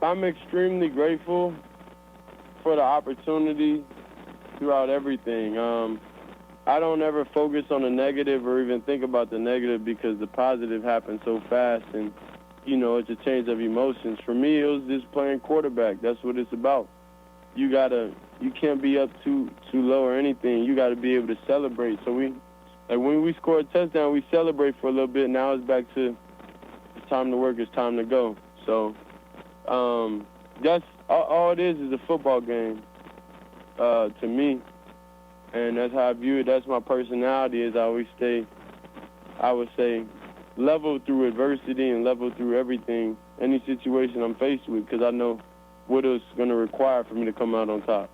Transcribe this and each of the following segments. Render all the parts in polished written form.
I'm extremely grateful for the opportunity throughout everything. I don't ever focus on the negative or even think about the negative because the positive happens so fast and, it's a change of emotions. For me, it was just playing quarterback. That's what it's about. You can't be up too low or anything. You got to be able to celebrate. So when we score a touchdown, we celebrate for a little bit. Now it's back to it's time to work, it's time to go. So that's all it is a football game to me. And that's how I view it. That's my personality is I would say, level through adversity and level through everything, any situation I'm faced with, because I know what it's going to require for me to come out on top.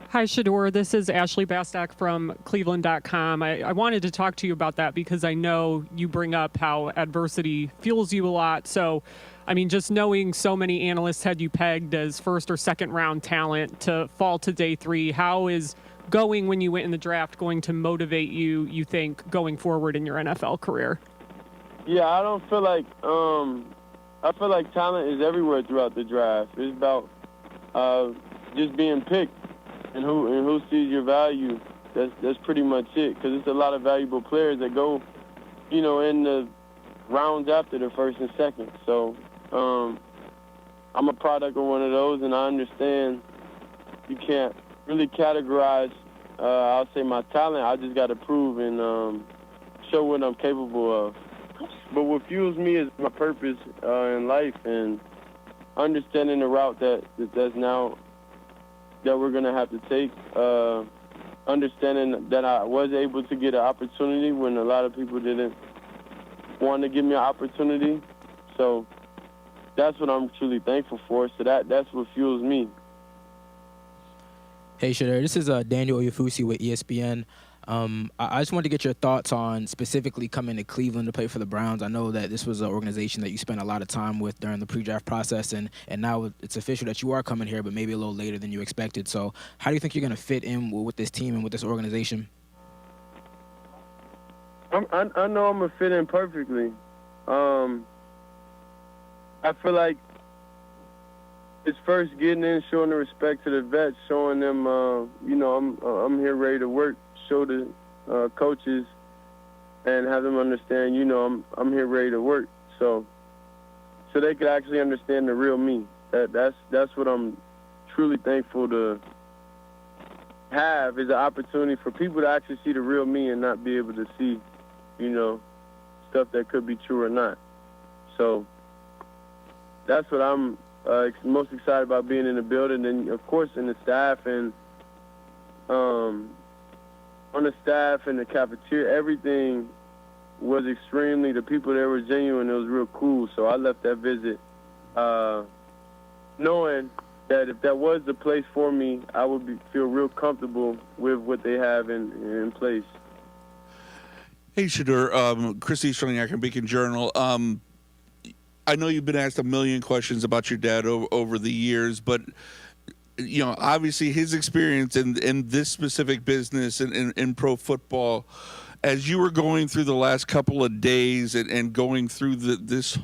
Hi, Shedeur. This is Ashley Bastock from Cleveland.com. I wanted to talk to you about that because I know you bring up how adversity fuels you a lot. So, just knowing so many analysts had you pegged as first or second round talent to fall to day 3, how is going when you went in the draft going to motivate you think, going forward in your NFL career? Yeah, I don't feel like I feel like talent is everywhere throughout the draft. It's about just being picked and who sees your value. That's pretty much it, because it's a lot of valuable players that go, in the rounds after the first and second. So I'm a product of one of those, and I understand you can't really categorize, I'll say, my talent. I just got to prove and show what I'm capable of. But what fuels me is my purpose in life and understanding the route that's now that we're going to have to take, understanding that I was able to get an opportunity when a lot of people didn't want to give me an opportunity. So that's what I'm truly thankful for. So that's what fuels me. Hey, Shedeur, this is Daniel Oyefusi with ESPN. I just wanted to get your thoughts on specifically coming to Cleveland to play for the Browns. I know that this was an organization that you spent a lot of time with during the pre-draft process, and now it's official that you are coming here, but maybe a little later than you expected. So how do you think you're going to fit in with this team and with this organization? I know I'm going to fit in perfectly. I feel like it's first getting in, showing the respect to the vets, showing them, I'm here ready to work, show the coaches and have them understand, I'm here ready to work. So they could actually understand the real me. That's what I'm truly thankful to have, is an opportunity for people to actually see the real me and not be able to see, stuff that could be true or not. So that's what I'm most excited about, being in the building, and of course in the staff and on the staff and the cafeteria, everything was extremely, the people there were genuine. It was real cool. So I left that visit knowing that if that was the place for me, I would feel real comfortable with what they have in place. Hey, Shedeur, Chris East from the Akron Beacon Journal. I know you've been asked a million questions about your dad over the years, but obviously his experience in this specific business and in pro football, as you were going through the last couple of days and going through this,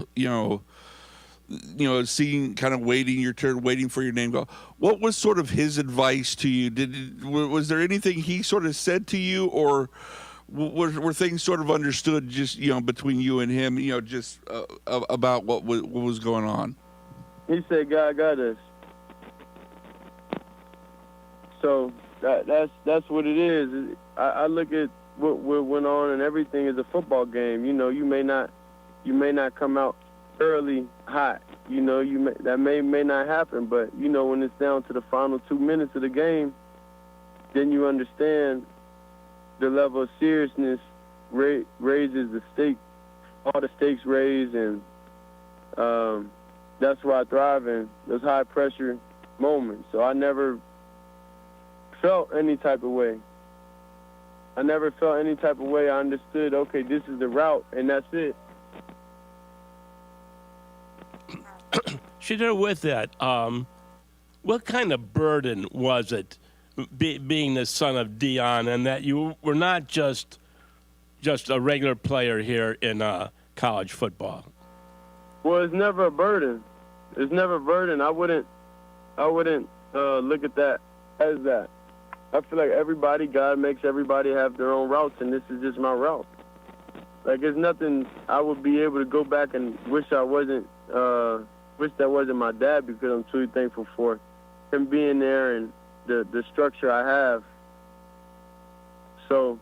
seeing, kind of waiting your turn, waiting for your name to go, what was sort of his advice to you? Was there anything he sort of said to you, or were things sort of understood just, between you and him, just about what was going on? He said, God got us. So that's what it is. I look at what went on and everything as a football game. You may not come out early hot. That may not happen. But when it's down to the final 2 minutes of the game, then you understand the level of seriousness raises the stake. All the stakes raise, and that's where I thrive in those high pressure moments. So I never felt any type of way. I understood, okay, this is the route, and that's it. Shedeur, with that, what kind of burden was it being the son of Dion, and that you were not just a regular player here in college football? Well, it's never a burden. It's never a burden. I wouldn't look at that as that. I feel like God makes everybody have their own routes, and this is just my route. Like, there's nothing I would be able to go back and wish that wasn't my dad, because I'm truly thankful for him being there and the structure I have. So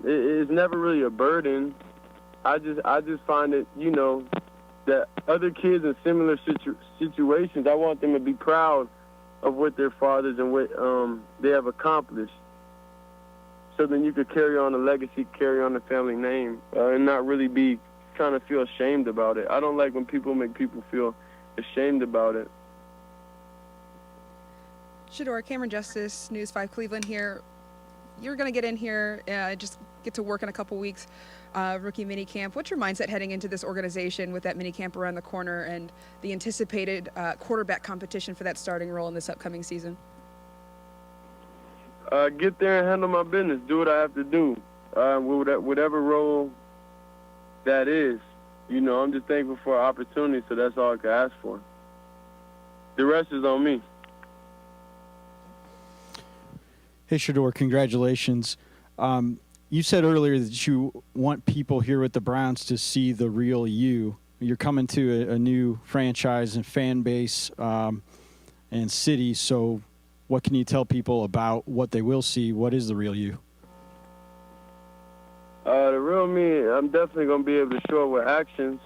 it's never really a burden. I just find it, that other kids in similar situations, I want them to be proud of what their fathers and what they have accomplished. So then you could carry on the legacy, carry on the family name, and not really be trying to feel ashamed about it. I don't like when people make people feel ashamed about it. Shedeur, Cameron Justice, News 5 Cleveland here. You're going to get in here, just get to work in a couple weeks, rookie mini camp. What's your mindset heading into this organization with that mini camp around the corner and the anticipated quarterback competition for that starting role in this upcoming season? Get there and handle my business. Do what I have to do, whatever role that is. I'm just thankful for an opportunity, so that's all I could ask for. The rest is on me. Hey, Shedeur, congratulations. You said earlier that you want people here with the Browns to see the real you. You're coming to a new franchise and fan base and city, so what can you tell people about what they will see? What is the real you? The real me, I'm definitely going to be able to show it with actions.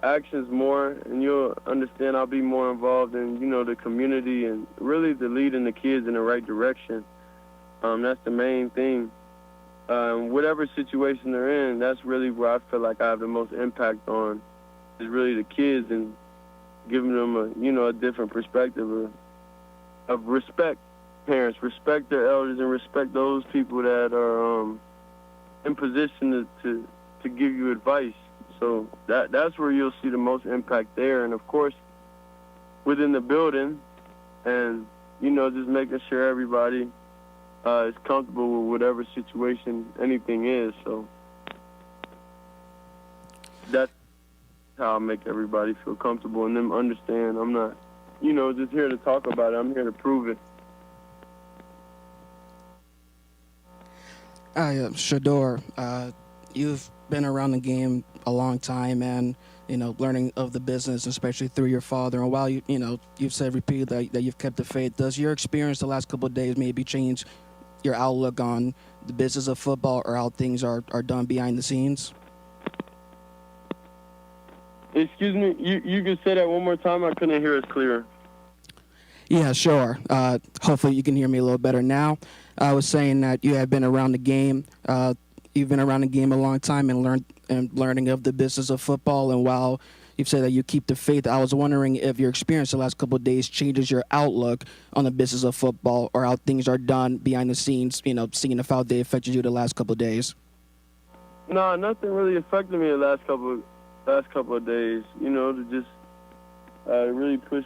Actions more, and you'll understand I'll be more involved in, the community and really the leading the kids in the right direction. That's the main thing. Whatever situation they're in, that's really where I feel like I have the most impact on, is really the kids, and giving them a different perspective of respect. Parents, respect their elders and respect those people that are in position to give you advice. So that's where you'll see the most impact there. And, of course, within the building and, just making sure everybody is comfortable with whatever situation anything is. So that's how I make everybody feel comfortable and them understand I'm not, just here to talk about it. I'm here to prove it. Shedeur, you've been around the game a long time and, learning of the business, especially through your father. And while you've said repeatedly that you've kept the faith, does your experience the last couple of days maybe change your outlook on the business of football or how things are done behind the scenes? Excuse me, you can say that one more time? I couldn't hear it clear. Yeah, sure. Hopefully you can hear me a little better now. I was saying that you have been around the game. You've been around the game a long time and learning of the business of football. And while you've said that you keep the faith, I was wondering if your experience the last couple of days changes your outlook on the business of football or how things are done behind the scenes, seeing if how they affected you the last couple of days. No, nothing really affected me the last couple of days. To just really push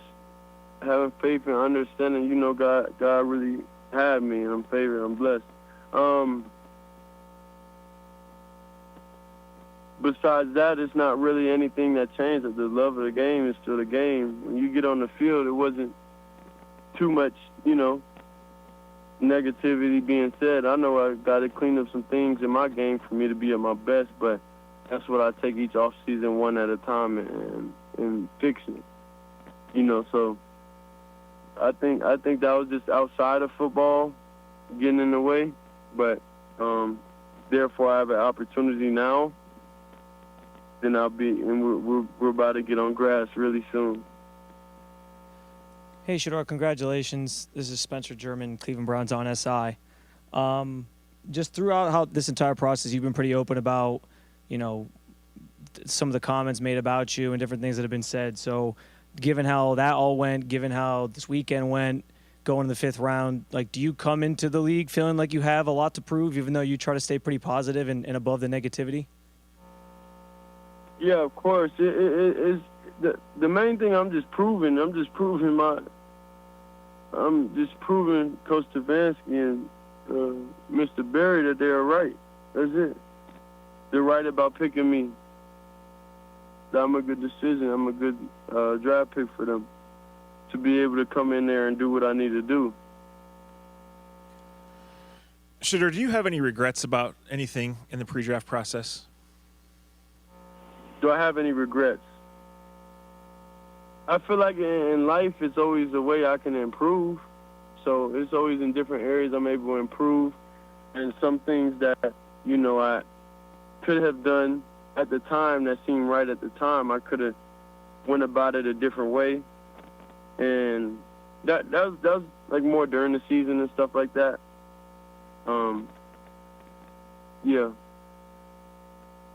having faith and understanding. God really had me, and I'm favored. I'm blessed. Besides that, it's not really anything that changed. The love of the game is still the game. When you get on the field, it wasn't too much, negativity being said. I know I got to clean up some things in my game for me to be at my best, but that's what I take each off season one at a time and fix it. So I think that was just outside of football getting in the way, but therefore I have an opportunity now. Then we're about to get on grass really soon. Hey, Shedeur, congratulations. This is Spencer German, Cleveland Browns on SI. Just throughout how this entire process, you've been pretty open about, some of the comments made about you and different things that have been said. So given how that all went, given how this weekend went, going to the 5th round, do you come into the league feeling like you have a lot to prove, even though you try to stay pretty positive and above the negativity? Yeah, of course. It's the main thing. I'm just proving Coach Stefanski and Mr. Berry that they are right. That's it. They're right about picking me. that I'm a good decision. I'm a good draft pick for them to be able to come in there and do what I need to do. Shedeur, do you have any regrets about anything in the pre-draft process? Do I have any regrets? I feel like in life, it's always a way I can improve. So it's always in different areas I'm able to improve. And some things that, you know, I could have done at the time that seemed right at the time, I could have went about it a different way. And that was like more during the season and stuff like that. Yeah.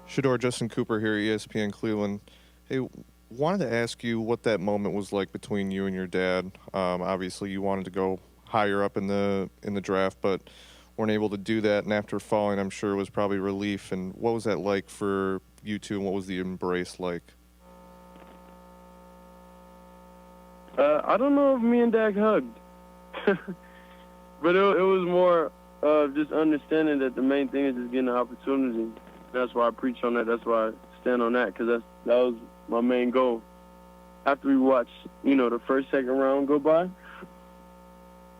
Shedeur, Justin Cooper here, ESPN Cleveland. Hey, wanted to ask you what that moment was like between you and your dad. Obviously, you wanted to go higher up in the draft, but weren't able to do that. And after falling, I'm sure it was probably relief. And what was that like for you two, and what was the embrace like? I don't know if me and Dad hugged, but it was more of just understanding that the main thing is just getting an opportunity. That's why I preach on that. That's why I stand on that, because that was my main goal. After we watched, you know, the first, second round go by,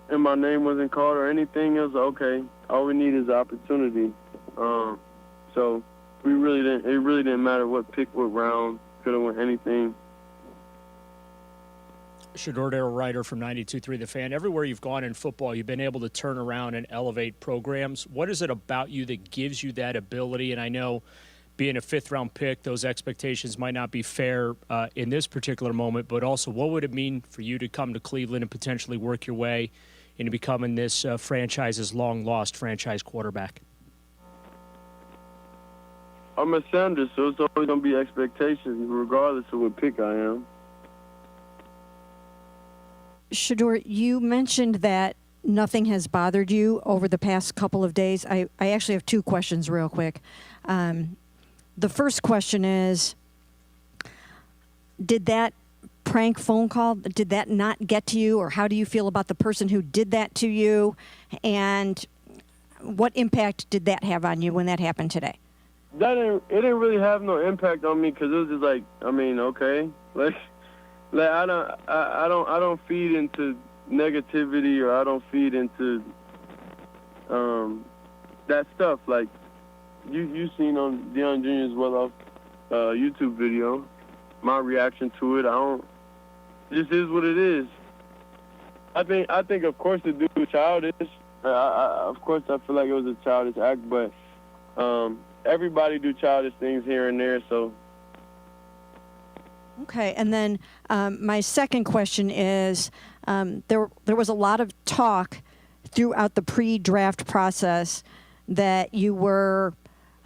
and my name wasn't called or anything, it was okay. All we need is opportunity. So it really didn't matter what pick, what round, could have went anything. Shedeur, writer from 92.3 The Fan. Everywhere you've gone in football, you've been able to turn around and elevate programs. What is it about you that gives you that ability? And I know being a fifth-round pick, those expectations might not be fair in this particular moment, but also what would it mean for you to come to Cleveland and potentially work your way into becoming this franchise's long-lost franchise quarterback? I'm a Sanders, so it's always going to be expectations regardless of what pick I am. Shedeur, you mentioned that nothing has bothered you over the past couple of days. I actually have two questions real quick. The first question is, did that prank phone call, did that not get to you, or how do you feel about the person who did that to you, and what impact did that have on you when that happened today? It didn't really have no impact on me, because it was just like, I mean, okay, like I don't feed into negativity, or I don't feed into that stuff. Like you seen on Dion Jr.'s well-off YouTube video, my reaction to it. It just is what it is. I think of course the dude was childish. Of course I feel like it was a childish act, but everybody do childish things here and there, so. Okay, and then my second question is, there was a lot of talk throughout the pre-draft process that you were,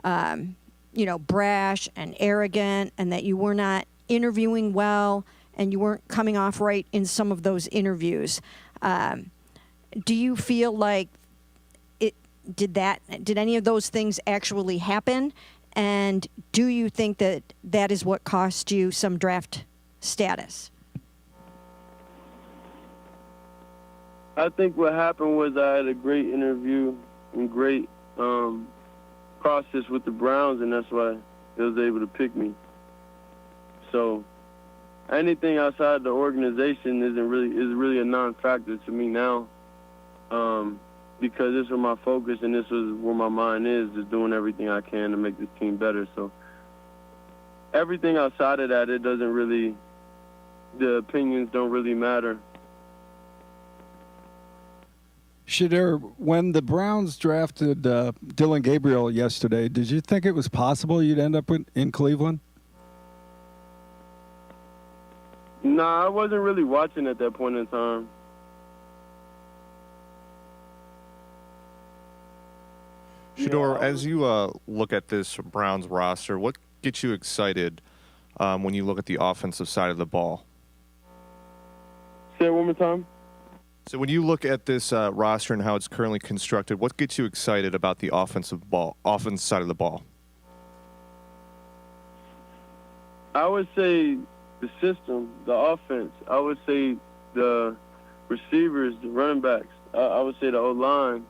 brash and arrogant, and that you were not interviewing well, and you weren't coming off right in some of those interviews. Do you feel like did any of those things actually happen? And do you think that that is what cost you some draft status? I think what happened was I had a great interview and great process with the Browns, and that's why they was able to pick me. So anything outside the organization is really a non-factor to me now, because this is my focus and this is where my mind is doing everything I can to make this team better. So everything outside of that, the opinions don't really matter. Shedeur, when the Browns drafted Dillon Gabriel yesterday, did you think it was possible you'd end up in Cleveland? Nah, I wasn't really watching at that point in time. Shedeur, as you look at this Browns roster, what gets you excited when you look at the offensive side of the ball? Say it one more time. So when you look at this roster and how it's currently constructed, what gets you excited about the offense side of the ball? I would say the system, the offense. I would say the receivers, the running backs. I would say the O-line.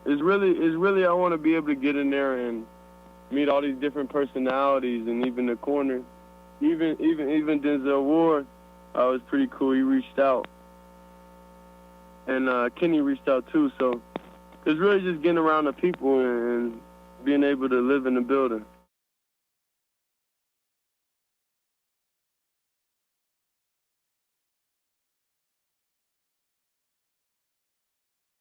It's really I want to be able to get in there and meet all these different personalities, and even the corner even Denzel Ward was pretty cool. He reached out, and Kenny reached out too. So it's really just getting around the people and being able to live in the building.